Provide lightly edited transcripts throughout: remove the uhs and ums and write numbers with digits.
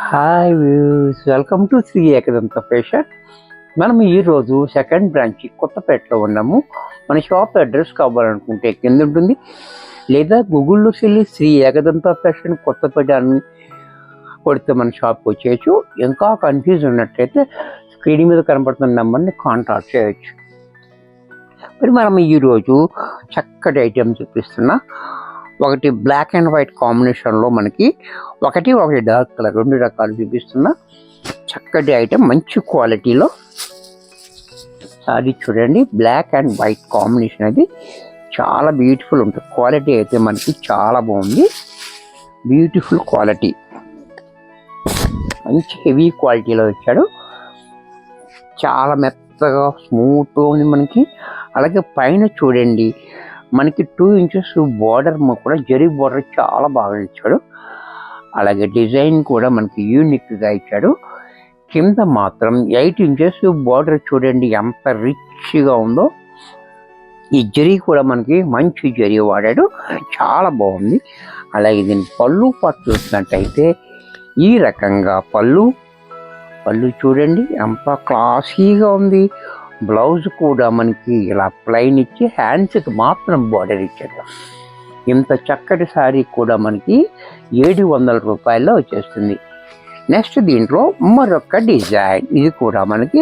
Hi views, welcome to Shri Ekadanta fashion. మనం ఈరోజు second branch కొత్తపేటలో ఉన్నాము. మన షాప్ అడ్రస్ కావాలనుకుంటే కింద ఉంటుంది, లేదా గూగుల్లోకి వెళ్ళి శ్రీ ఏకదంత ఫ్యాషన్ కొత్తపేట అని కొడితే మన షాప్కి వచ్చేయచ్చు. ఇంకా కన్ఫ్యూజ్ ఉన్నట్లయితే స్క్రీన్ మీద కనబడుతున్న నెంబర్ని కాంటాక్ట్ చేయొచ్చు. మరి మనం ఈరోజు చక్కటి ఐటెం చూపిస్తున్నా. ఒకటి బ్లాక్ అండ్ వైట్ కాంబినేషన్లో మనకి ఒకటి డార్క్ కలర్, రెండు రకాలు చూపిస్తున్నా. చక్కటి ఐటెం, మంచి క్వాలిటీలో. అది చూడండి, బ్లాక్ అండ్ వైట్ కాంబినేషన్ అది చాలా బ్యూటిఫుల్ ఉంటుంది. క్వాలిటీ అయితే మనకి చాలా బాగుంది, బ్యూటిఫుల్ క్వాలిటీ, మంచి హెవీ క్వాలిటీలో ఇచ్చాడు. చాలా మెత్తగా స్మూత్గా ఉంది మనకి. అలాగే పైన చూడండి, మనకి 2 ఇంచెస్ బార్డర్ కూడా జరీ బార్డర్ చాలా బాగా ఇచ్చాడు. అలాగే డిజైన్ కూడా మనకి యూనిక్గా ఇచ్చాడు. కింద మాత్రం 8 ఇంచెస్ బార్డర్ చూడండి ఎంత రిచ్గా ఉందో. ఈ జరీ కూడా మనకి మంచి జరీ వాడాడు, చాలా బాగుంది. అలాగే దీని పళ్ళు పాటు చూసినట్టయితే ఈ రకంగా పళ్ళు చూడండి ఎంత క్లాసీగా ఉంది. బ్లౌజ్ కూడా మనకి ఇలా ప్లెయిన్ ఇచ్చి హ్యాండ్స్కి మాత్రం బార్డర్ ఇచ్చాడు. ఇంత చక్కటి శారీ కూడా మనకి 700 రూపాయల్లో వచ్చేస్తుంది. నెక్స్ట్ దీంట్లో మరొక డిజైన్, ఇది కూడా మనకి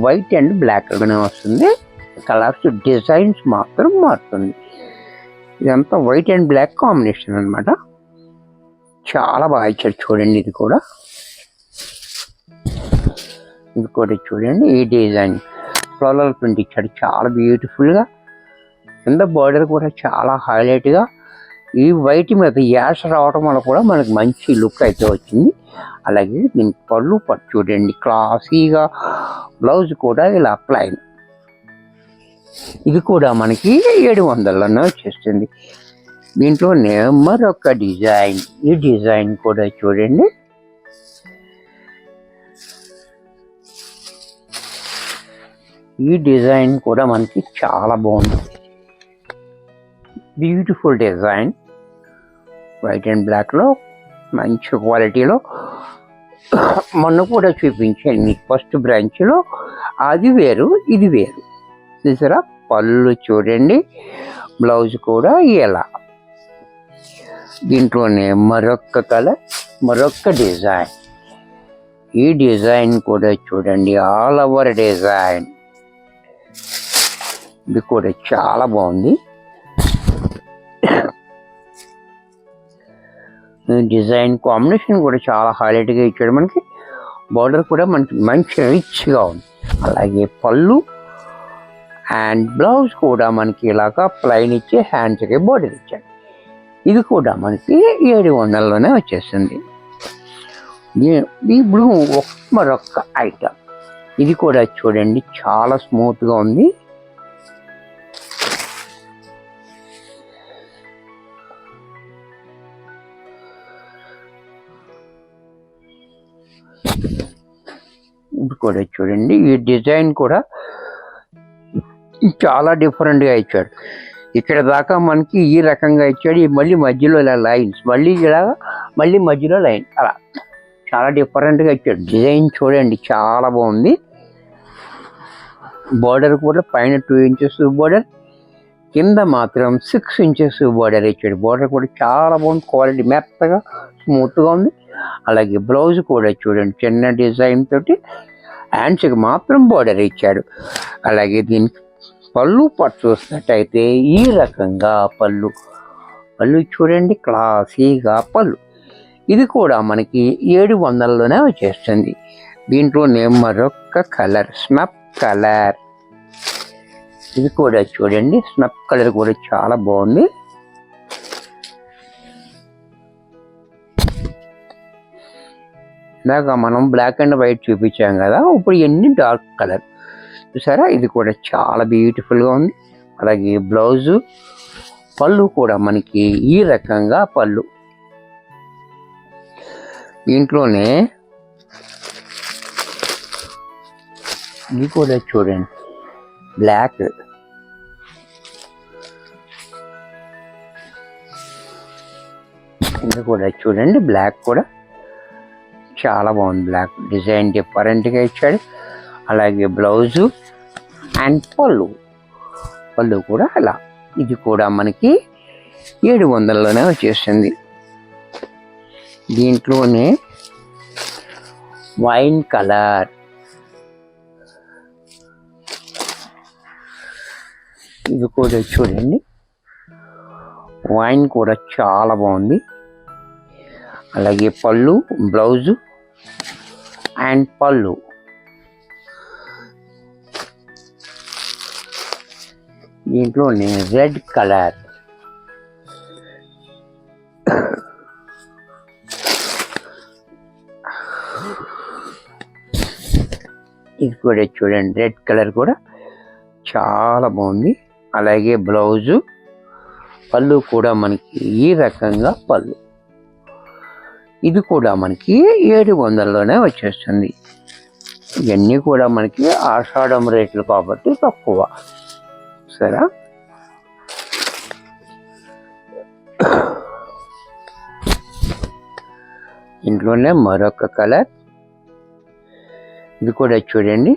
వైట్ అండ్ బ్లాక్గానే వస్తుంది. కలర్స్ డిజైన్స్ మాత్రం మారుతుంది. ఇదంతా వైట్ అండ్ బ్లాక్ కాంబినేషన్ అనమాట. చాలా బాగా ఇచ్చాడు చూడండి. ఇది కూడా చూడండి, ఈ డిజైన్ ఫ్లోరల్ ప్రింట్ ఇచ్చాడు, చాలా బ్యూటిఫుల్గా. కింద బార్డర్ కూడా చాలా హైలైట్గా. ఈ వైట్ మీద యాష్ రావడం వల్ల కూడా మనకి మంచి లుక్ అయితే వచ్చింది. అలాగే దీనికి పళ్ళు పట్టు చూడండి, క్లాసీగా. బ్లౌజ్ కూడా ఇలా ప్లైన్. ఇది కూడా మనకి 700లోనే వచ్చేస్తుంది. దీంట్లోనే మరొక డిజైన్, ఈ డిజైన్ కూడా చూడండి. ఈ డిజైన్ కూడా మనకి చాలా బాగుంది, బ్యూటిఫుల్ డిజైన్. వైట్ అండ్ బ్లాక్లో మంచి క్వాలిటీలో. మొన్న కూడా చూపించాను మీకు ఫస్ట్ బ్రాంచ్లో. అది వేరు, ఇది వేరు. చూసారా, పళ్ళు చూడండి, బ్లౌజ్ కూడా ఇలా. దీంట్లోనే మరొక కలర్, మరొక డిజైన్. ఈ డిజైన్ కూడా చూడండి, ఆల్ ఓవర్ డిజైన్. ఇది కూడా చాలా బాగుంది. డిజైన్ కాంబినేషన్ కూడా చాలా హైలైట్గా ఇచ్చాడు మనకి. బార్డర్ కూడా మనకి మంచి రిచ్గా ఉంది. అలాగే పళ్ళు అండ్ బ్లౌజ్ కూడా మనకి ఇలాగా ప్లైన్ ఇచ్చి హ్యాండ్స్కి బార్డర్ ఇచ్చాడు. ఇది కూడా మనకి 700లోనే వచ్చేస్తుంది. ఇప్పుడు మరొక ఐటమ్, ఇది కూడా చూడండి చాలా స్మూత్గా ఉంది. ఇది కూడా చూడండి, ఈ డిజైన్ కూడా చాలా డిఫరెంట్గా ఇచ్చాడు. ఇక్కడ దాకా మనకి ఈ రకంగా ఇచ్చాడు. మళ్ళీ మధ్యలో ఇలా లైన్స్, మళ్ళీ ఇలా, మళ్ళీ మధ్యలో లైన్, అలా చాలా డిఫరెంట్గా ఇచ్చాడు. డిజైన్ చూడండి చాలా బాగుంది. బార్డర్ కూడా పైన 2 ఇంచెస్ బార్డర్, కింద మాత్రం 6 ఇంచెస్ బార్డర్ ఇచ్చాడు. బార్డర్ కూడా చాలా బాగుంది, క్వాలిటీ మెత్తగా స్మూత్గా ఉంది. అలాగే బ్లౌజ్ కూడా చూడండి చిన్న డిజైన్ తోటి, హ్యాండ్స్కి మాత్రం బార్డర్ ఇచ్చాడు. అలాగే దీనికి పళ్ళు పట్టు చూసినట్టయితే ఈ రకంగా పళ్ళు చూడండి, క్లాసీగా పళ్ళు. ఇది కూడా మనకి 700లోనే వచ్చేస్తుంది. దీంట్లోనే మరొక కలర్, స్నప్ కలర్. ఇది కూడా చూడండి, స్నప్ కలర్ కూడా చాలా బాగుంది. ఇందాక మనం బ్లాక్ అండ్ వైట్ చూపించాం కదా, ఇప్పుడు ఎన్ని డార్క్ కలర్ చూసారా. ఇది కూడా చాలా బ్యూటిఫుల్గా ఉంది. అలాగే బ్లౌజు, పళ్ళు కూడా మనకి ఈ రకంగా పళ్ళు. దీంట్లోనే ఇది కూడా చూడండి బ్లాక్, ఇది కూడా చూడండి బ్లాక్ కూడా చాలా బాగుంది. బ్లాక్ డిజైన్ డిఫరెంట్గా ఇచ్చాడు. అలాగే బ్లౌజు అండ్ పళ్ళు కూడా అలా. ఇది కూడా మనకి 700లోనే వచ్చేసింది. దీంట్లోనే వైన్ కలర్, ఇది కూడా చూడండి, వైన్ కూడా చాలా బాగుంది. అలాగే పళ్ళు, బ్లౌజు అండ్ పళ్ళు. దీంట్లోనే రెడ్ కలర్, ఇది కూడా చూడండి, రెడ్ కలర్ కూడా చాలా బాగుంది. అలాగే బ్లౌజు, పళ్ళు కూడా మనకి ఈ రకంగా పళ్ళు. ఇది కూడా మనకి 700లోనే వచ్చేస్తుంది. ఇవన్నీ కూడా మనకి ఆషాఢం రేట్లు కాబట్టి తక్కువ. సరే, ఇంట్లోనే మరొక కలర్, ఇది కూడా చూడండి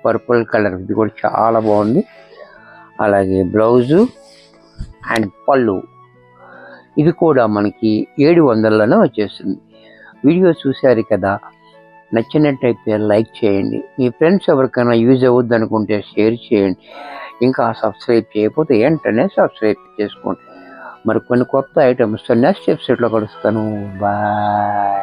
పర్పుల్ కలర్, ఇది కూడా చాలా బాగుంది. అలాగే బ్లౌజు అండ్ పళ్ళు, ఇది కూడా మనకి 700లోనే వచ్చేస్తుంది. వీడియో చూశారు కదా, నచ్చినట్టయితే లైక్ చేయండి. మీ ఫ్రెండ్స్ ఎవరికైనా యూజ్ అవ్వద్దు అనుకుంటే షేర్ చేయండి. ఇంకా సబ్స్క్రైబ్ చేయకపోతే వెంటనే సబ్స్క్రైబ్ చేసుకోండి. మరి కొన్ని కొత్త ఐటమ్స్తో నెక్స్ట్ ఎపిసోడ్లో కలుస్తాను. బాయ్.